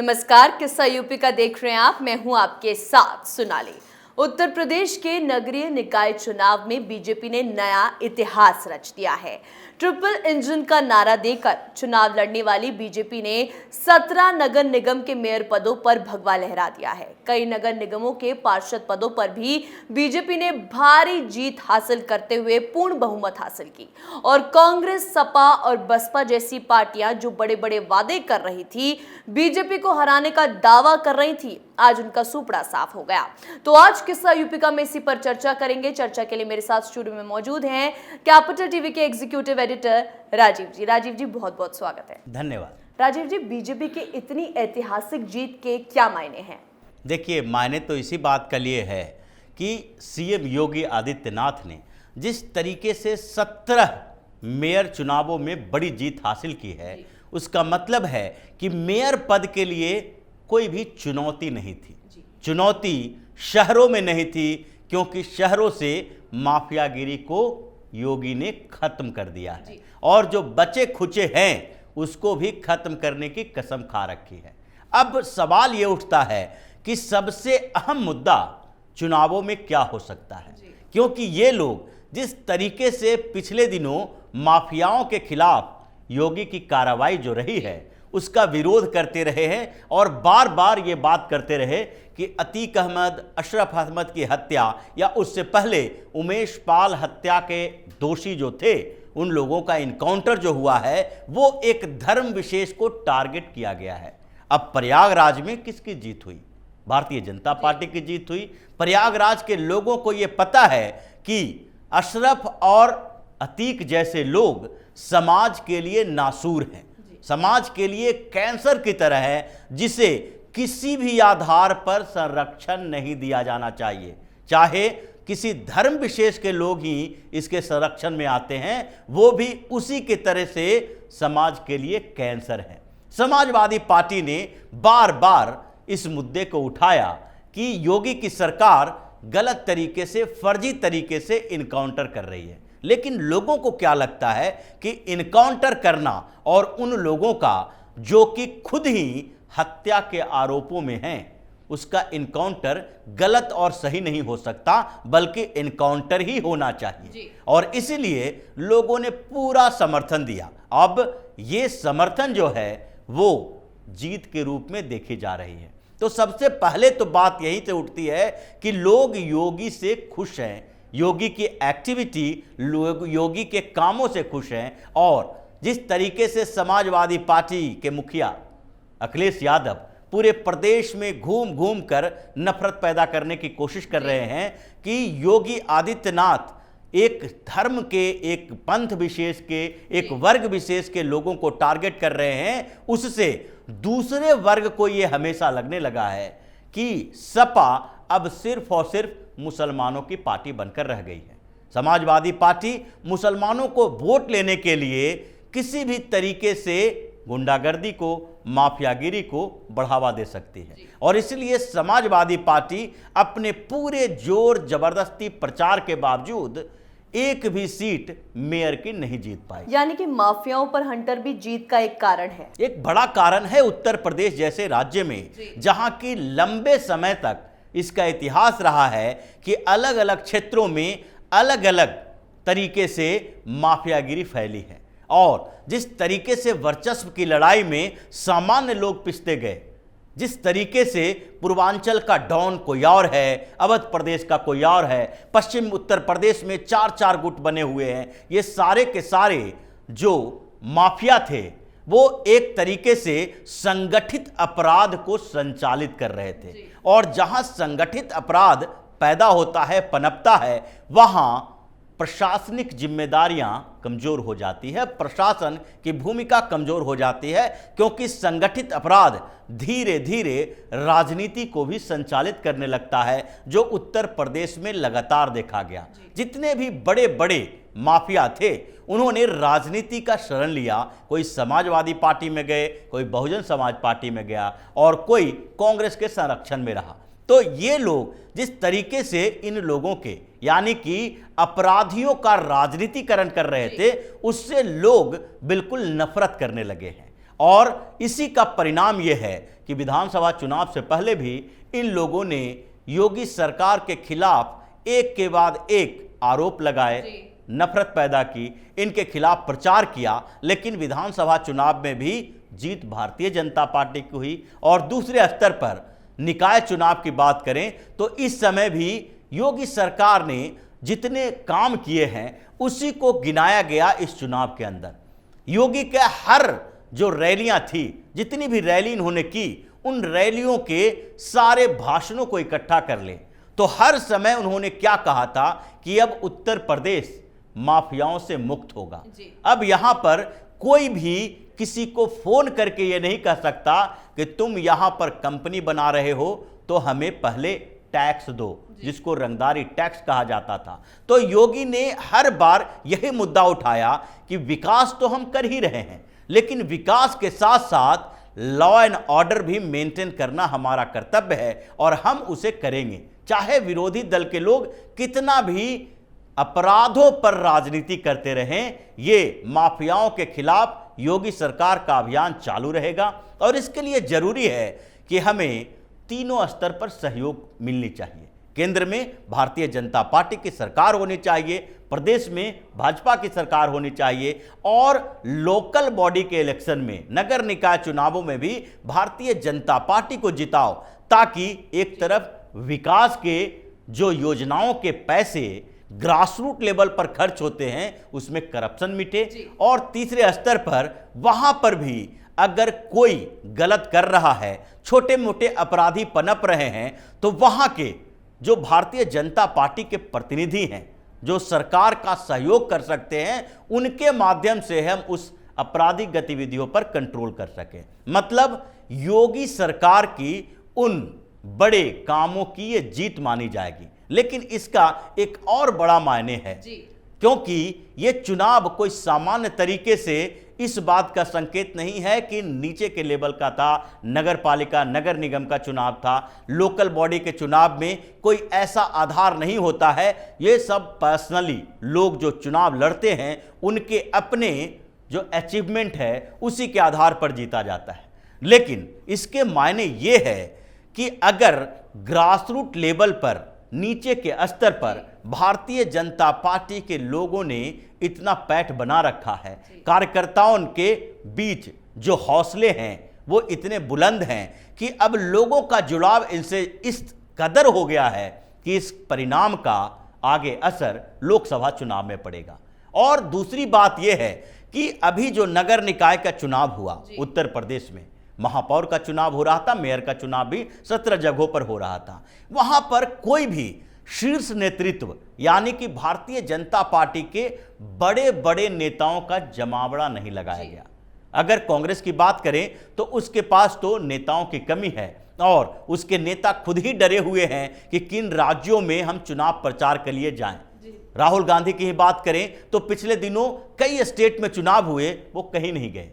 नमस्कार, किस्सा यूपी का देख रहे हैं आप। मैं हूं आपके साथ सोनाली। उत्तर प्रदेश के नगरीय निकाय चुनाव में बीजेपी ने नया इतिहास रच दिया है। ट्रिपल इंजन का नारा देकर चुनाव लड़ने वाली बीजेपी ने 17 नगर निगम के मेयर पदों पर भगवा लहरा दिया है। कई नगर निगमों के पार्षद पदों पर भी बीजेपी ने भारी जीत हासिल करते हुए पूर्ण बहुमत हासिल की और कांग्रेस, सपा और बसपा जैसी पार्टियां जो बड़े बड़े वादे कर रही थी, बीजेपी को हराने का दावा कर रही थी, आज उनका सुपड़ा साफ हो गया। तो आज किस्सा यूपी का में इसी पर चर्चा करेंगे। चर्चा के लिए मेरे साथ स्टूडियो में मौजूद हैं कैपिटल टीवी के एग्जीक्यूटिव एडिटर राजीव जी। राजीव जी, बहुत बहुत स्वागत है। धन्यवाद। राजीव जी, बीजेपी की इतनी ऐतिहासिक जीत के क्या मायने हैं? देखिए, मायने तो इसी बात का लिए है कि सीएम योगी आदित्यनाथ ने जिस तरीके से 17 मेयर चुनावों में बड़ी जीत हासिल की है, उसका मतलब है कि मेयर पद के लिए कोई भी चुनौती नहीं थी। चुनौती शहरों में नहीं थी, क्योंकि शहरों से माफियागिरी को योगी ने खत्म कर दिया है और जो बचे खुचे हैं उसको भी खत्म करने की कसम खा रखी है। अब सवाल ये उठता है कि सबसे अहम मुद्दा चुनावों में क्या हो सकता है, क्योंकि ये लोग जिस तरीके से पिछले दिनों माफियाओं के खिलाफ योगी की कार्रवाई जो रही है उसका विरोध करते रहे हैं और बार बार ये बात करते रहे कि अतीक अहमद, अशरफ अहमद की हत्या या उससे पहले उमेश पाल हत्या के दोषी जो थे, उन लोगों का इनकाउंटर जो हुआ है वो एक धर्म विशेष को टारगेट किया गया है। अब प्रयागराज में किसकी जीत हुई? भारतीय जनता पार्टी की जीत हुई। प्रयागराज के लोगों को ये पता है कि अशरफ और अतीक जैसे लोग समाज के लिए नासूर हैं, समाज के लिए कैंसर की तरह है, जिसे किसी भी आधार पर संरक्षण नहीं दिया जाना चाहिए। चाहे किसी धर्म विशेष के लोग ही इसके संरक्षण में आते हैं, वो भी उसी के तरह से समाज के लिए कैंसर है। समाजवादी पार्टी ने बार बार इस मुद्दे को उठाया कि योगी की सरकार गलत तरीके से, फर्जी तरीके से इनकाउंटर कर रही है। लेकिन लोगों को क्या लगता है कि इनकाउंटर करना और उन लोगों का जो कि खुद ही हत्या के आरोपों में हैं, उसका इनकाउंटर गलत और सही नहीं हो सकता, बल्कि इनकाउंटर ही होना चाहिए। और इसलिए लोगों ने पूरा समर्थन दिया। अब ये समर्थन जो है वो जीत के रूप में देखी जा रही है। तो सबसे पहले तो बात यही से उठती है कि लोग योगी से खुश हैं, योगी की एक्टिविटी, लोग योगी के कामों से खुश हैं। और जिस तरीके से समाजवादी पार्टी के मुखिया अखिलेश यादव पूरे प्रदेश में घूम घूम कर नफरत पैदा करने की कोशिश कर रहे हैं कि योगी आदित्यनाथ एक धर्म के, एक पंथ विशेष के, एक वर्ग विशेष के लोगों को टारगेट कर रहे हैं, उससे दूसरे वर्ग को यह हमेशा लगने लगा है कि सपा अब सिर्फ और सिर्फ मुसलमानों की पार्टी बनकर रह गई है। समाजवादी पार्टी मुसलमानों को वोट लेने के लिए किसी भी तरीके से गुंडागर्दी को, माफियागिरी को बढ़ावा दे सकती है और इसलिए समाजवादी पार्टी अपने पूरे जोर जबरदस्ती प्रचार के बावजूद एक भी सीट मेयर की नहीं जीत पाई। यानी कि माफियाओं पर हंटर भी जीत का एक कारण है। एक बड़ा कारण है उत्तर प्रदेश जैसे राज्य में, जहां की लंबे समय तक इसका इतिहास रहा है कि अलग अलग क्षेत्रों में अलग अलग तरीके से माफियागिरी फैली है और जिस तरीके से वर्चस्व की लड़ाई में सामान्य लोग पिसते गए, जिस तरीके से पूर्वांचल का डॉन कोई और है, अवध प्रदेश का कोई और है, पश्चिम उत्तर प्रदेश में 4-4 गुट बने हुए हैं, ये सारे के सारे जो माफिया थे वो एक तरीके से संगठित अपराध को संचालित कर रहे थे। और जहां संगठित अपराध पैदा होता है, पनपता है, वहां प्रशासनिक जिम्मेदारियां कमजोर हो जाती है, प्रशासन की भूमिका कमजोर हो जाती है, क्योंकि संगठित अपराध धीरे धीरे राजनीति को भी संचालित करने लगता है, जो उत्तर प्रदेश में लगातार देखा गया। जितने भी बड़े बड़े माफिया थे उन्होंने राजनीति का शरण लिया। कोई समाजवादी पार्टी में गए, कोई बहुजन समाज पार्टी में गया और कोई कांग्रेस के संरक्षण में रहा। तो ये लोग जिस तरीके से इन लोगों के, यानी कि अपराधियों का राजनीतिकरण कर रहे थे, उससे लोग बिल्कुल नफरत करने लगे हैं। और इसी का परिणाम यह है कि विधानसभा चुनाव से पहले भी इन लोगों ने योगी सरकार के खिलाफ एक के बाद एक आरोप लगाए, नफरत पैदा की, इनके खिलाफ प्रचार किया, लेकिन विधानसभा चुनाव में भी जीत भारतीय जनता पार्टी की हुई। और दूसरे स्तर पर निकाय चुनाव की बात करें तो इस समय भी योगी सरकार ने जितने काम किए हैं उसी को गिनाया गया इस चुनाव के अंदर। योगी के हर जो रैलियां थी, जितनी भी रैली इन्होंने की, उन रैलियों के सारे भाषणों को इकट्ठा कर ले तो हर समय उन्होंने क्या कहा था कि अब उत्तर प्रदेश माफियाओं से मुक्त होगा। अब यहां पर कोई भी किसी को फोन करके ये नहीं कह सकता कि तुम यहां पर कंपनी बना रहे हो तो हमें पहले टैक्स दो, जिसको रंगदारी टैक्स कहा जाता था। तो योगी ने हर बार यही मुद्दा उठाया कि विकास तो हम कर ही रहे हैं, लेकिन विकास के साथ साथ लॉ एंड ऑर्डर भी मेंटेन करना हमारा कर्तव्य है और हम उसे करेंगे, चाहे विरोधी दल के लोग कितना भी अपराधों पर राजनीति करते रहें। ये माफियाओं के खिलाफ योगी सरकार का अभियान चालू रहेगा और इसके लिए जरूरी है कि हमें तीनों स्तर पर सहयोग मिलनी चाहिए। केंद्र में भारतीय जनता पार्टी की सरकार होनी चाहिए, प्रदेश में भाजपा की सरकार होनी चाहिए और लोकल बॉडी के इलेक्शन में, नगर निकाय चुनावों में भी भारतीय जनता पार्टी को जिताओ, ताकि एक तरफ विकास के जो योजनाओं के पैसे ग्रासरूट लेवल पर खर्च होते हैं उसमें करप्शन मिटे और तीसरे स्तर पर वहां पर भी अगर कोई गलत कर रहा है, छोटे मोटे अपराधी पनप रहे हैं, तो वहां के जो भारतीय जनता पार्टी के प्रतिनिधि हैं, जो सरकार का सहयोग कर सकते हैं, उनके माध्यम से हम उस आपराधिक गतिविधियों पर कंट्रोल कर सकें। मतलब योगी सरकार की उन बड़े कामों की ये जीत मानी जाएगी। लेकिन इसका एक और बड़ा मायने है, क्योंकि ये चुनाव कोई सामान्य तरीके से इस बात का संकेत नहीं है कि नीचे के लेवल का था, नगर पालिका नगर निगम का चुनाव था, लोकल बॉडी के चुनाव में कोई ऐसा आधार नहीं होता है। ये सब पर्सनली लोग जो चुनाव लड़ते हैं उनके अपने जो अचीवमेंट है उसी के आधार पर जीता जाता है। लेकिन इसके मायने ये है कि अगर ग्रासरूट लेवल पर, नीचे के स्तर पर भारतीय जनता पार्टी के लोगों ने इतना पैठ बना रखा है, कार्यकर्ताओं के बीच जो हौसले हैं वो इतने बुलंद हैं कि अब लोगों का जुड़ाव इनसे इस कदर हो गया है कि इस परिणाम का आगे असर लोकसभा चुनाव में पड़ेगा। और दूसरी बात यह है कि अभी जो नगर निकाय का चुनाव हुआ उत्तर प्रदेश में, महापौर का चुनाव हो रहा था, मेयर का चुनाव भी 17 जगहों पर हो रहा था, वहां पर कोई भी शीर्ष नेतृत्व यानी कि भारतीय जनता पार्टी के बड़े बड़े नेताओं का जमावड़ा नहीं लगाया गया। अगर कांग्रेस की बात करें तो उसके पास तो नेताओं की कमी है और उसके नेता खुद ही डरे हुए हैं कि किन राज्यों में हम चुनाव प्रचार के लिए जाएं। राहुल गांधी की ही बात करें तो पिछले दिनों कई स्टेट में चुनाव हुए, वो कहीं नहीं गए,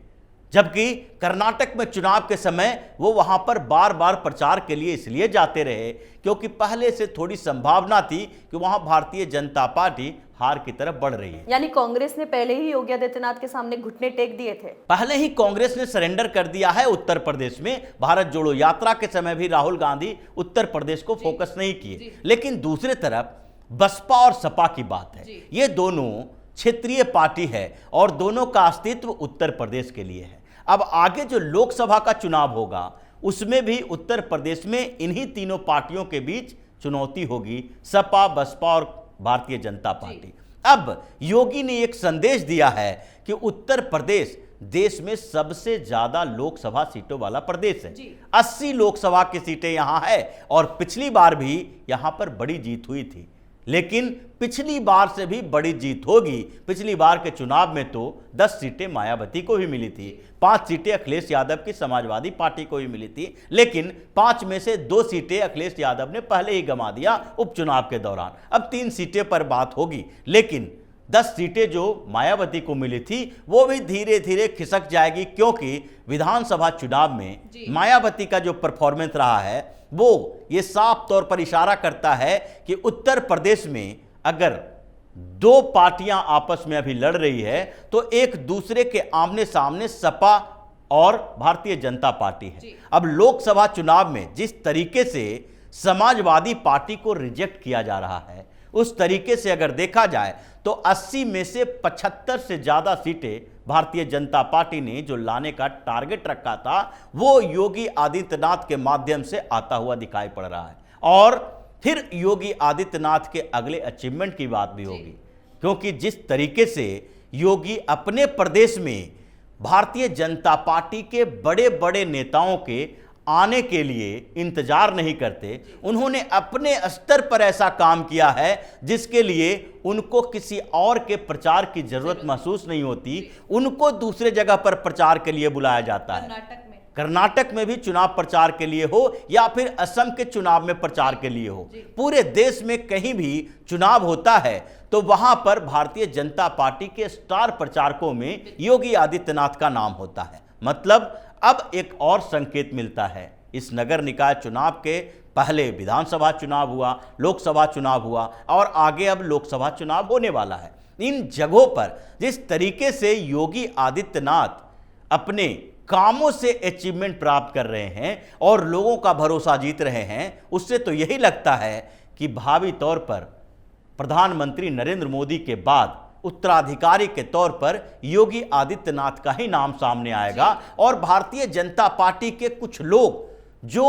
जबकि कर्नाटक में चुनाव के समय वो वहां पर बार बार प्रचार के लिए इसलिए जाते रहे क्योंकि पहले से थोड़ी संभावना थी कि वहां भारतीय जनता पार्टी हार की तरफ बढ़ रही है। यानी कांग्रेस ने पहले ही योगी आदित्यनाथ के सामने घुटने टेक दिए थे। पहले ही कांग्रेस ने सरेंडर कर दिया है उत्तर प्रदेश में। भारत जोड़ो यात्रा के समय भी राहुल गांधी उत्तर प्रदेश को फोकस नहीं किए। लेकिन दूसरी तरफ बसपा और सपा की बात है, ये दोनों क्षेत्रीय पार्टी है और दोनों का अस्तित्व उत्तर प्रदेश के लिए है। अब आगे जो लोकसभा का चुनाव होगा उसमें भी उत्तर प्रदेश में इन्हीं तीनों पार्टियों के बीच चुनौती होगी, सपा, बसपा और भारतीय जनता पार्टी। अब योगी ने एक संदेश दिया है कि उत्तर प्रदेश देश में सबसे ज्यादा लोकसभा सीटों वाला प्रदेश है। 80 लोकसभा की सीटें यहां है और पिछली बार भी यहां पर बड़ी जीत हुई थी, लेकिन पिछली बार से भी बड़ी जीत होगी। पिछली बार के चुनाव में तो 10 सीटें मायावती को भी मिली थी, 5 सीटें अखिलेश यादव की समाजवादी पार्टी को भी मिली थी, लेकिन 5 में से 2 सीटें अखिलेश यादव ने पहले ही गंवा दिया उपचुनाव के दौरान। अब 3 सीटें पर बात होगी, लेकिन 10 सीटें जो मायावती को मिली थी वो भी धीरे धीरे खिसक जाएगी, क्योंकि विधानसभा चुनाव में मायावती का जो परफॉर्मेंस रहा है वो ये साफ तौर पर इशारा करता है कि उत्तर प्रदेश में अगर 2 पार्टियां आपस में अभी लड़ रही है तो एक दूसरे के आमने सामने सपा और भारतीय जनता पार्टी है। अब लोकसभा चुनाव में जिस तरीके से समाजवादी पार्टी को रिजेक्ट किया जा रहा है, उस तरीके से अगर देखा जाए तो 80 में से 75 से ज्यादा सीटें भारतीय जनता पार्टी ने जो लाने का टारगेट रखा था, वो योगी आदित्यनाथ के माध्यम से आता हुआ दिखाई पड़ रहा है। और फिर योगी आदित्यनाथ के अगले अचीवमेंट की बात भी होगी, क्योंकि जिस तरीके से योगी अपने प्रदेश में भारतीय जनता पार्टी के बड़े बड़े नेताओं के आने के लिए इंतजार नहीं करते, उन्होंने अपने स्तर पर ऐसा काम किया है जिसके लिए उनको किसी और के प्रचार की जरूरत महसूस नहीं होती। उनको दूसरे जगह पर प्रचार के लिए बुलाया जाता है। कर्नाटक में भी चुनाव प्रचार के लिए हो या फिर असम के चुनाव में प्रचार के लिए हो, पूरे देश में कहीं भी चुनाव होता है तो वहां पर भारतीय जनता पार्टी के स्टार प्रचारकों में योगी आदित्यनाथ का नाम होता है। मतलब अब एक और संकेत मिलता है। इस नगर निकाय चुनाव के पहले विधानसभा चुनाव हुआ, लोकसभा चुनाव हुआ और आगे अब लोकसभा चुनाव होने वाला है। इन जगहों पर जिस तरीके से योगी आदित्यनाथ अपने कामों से अचीवमेंट प्राप्त कर रहे हैं और लोगों का भरोसा जीत रहे हैं, उससे तो यही लगता है कि भावी तौर पर प्रधानमंत्री नरेंद्र मोदी के बाद उत्तराधिकारी के तौर पर योगी आदित्यनाथ का ही नाम सामने आएगा। और भारतीय जनता पार्टी के कुछ लोग जो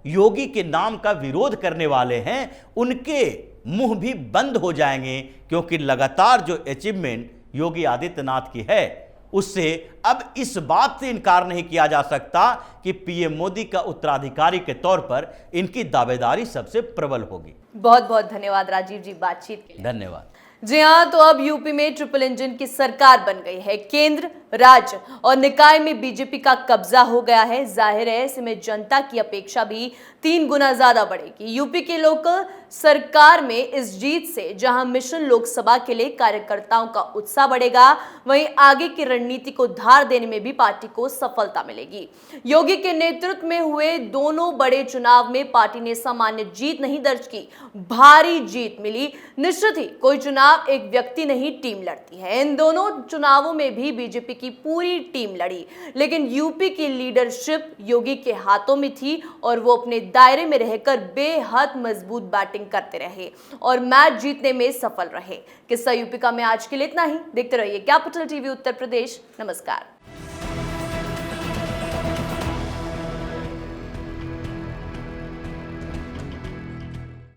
योगी के नाम का विरोध करने वाले हैं, उनके मुंह भी बंद हो जाएंगे, क्योंकि लगातार जो अचीवमेंट योगी आदित्यनाथ की है, उससे अब इस बात से इनकार नहीं किया जा सकता कि पीएम मोदी का उत्तराधिकारी के तौर पर इनकी दावेदारी सबसे प्रबल होगी। बहुत बहुत धन्यवाद राजीव जी बातचीत के लिए। धन्यवाद। जी हाँ, तो अब यूपी में ट्रिपल इंजन की सरकार बन गई है। केंद्र, राज्य और निकाय में बीजेपी का कब्जा हो गया है। जाहिर है ऐसे में जनता की अपेक्षा भी 3 गुना ज्यादा बढ़ेगी। यूपी के लोक सरकार में इस जीत से जहां मिशन लोकसभा के लिए कार्यकर्ताओं का उत्साह बढ़ेगा, वहीं आगे की रणनीति को धार देने में भी पार्टी को सफलता मिलेगी। योगी के नेतृत्व में हुए दोनों बड़े चुनाव में पार्टी ने सामान्य जीत नहीं दर्ज की, भारी जीत मिली। निश्चित ही कोई चुनाव एक व्यक्ति नहीं, टीम लड़ती है। इन दोनों चुनावों में भी बीजेपी की पूरी टीम लड़ी, लेकिन यूपी की लीडरशिप योगी के हाथों में थी और वो अपने दायरे में रहकर बेहद मजबूत बैटिंग करते रहे और मैच जीतने में सफल रहे। किस्सा यूपी का में आज के लिए इतना ही। देखते रहिए कैपिटल टीवी उत्तर प्रदेश। नमस्कार।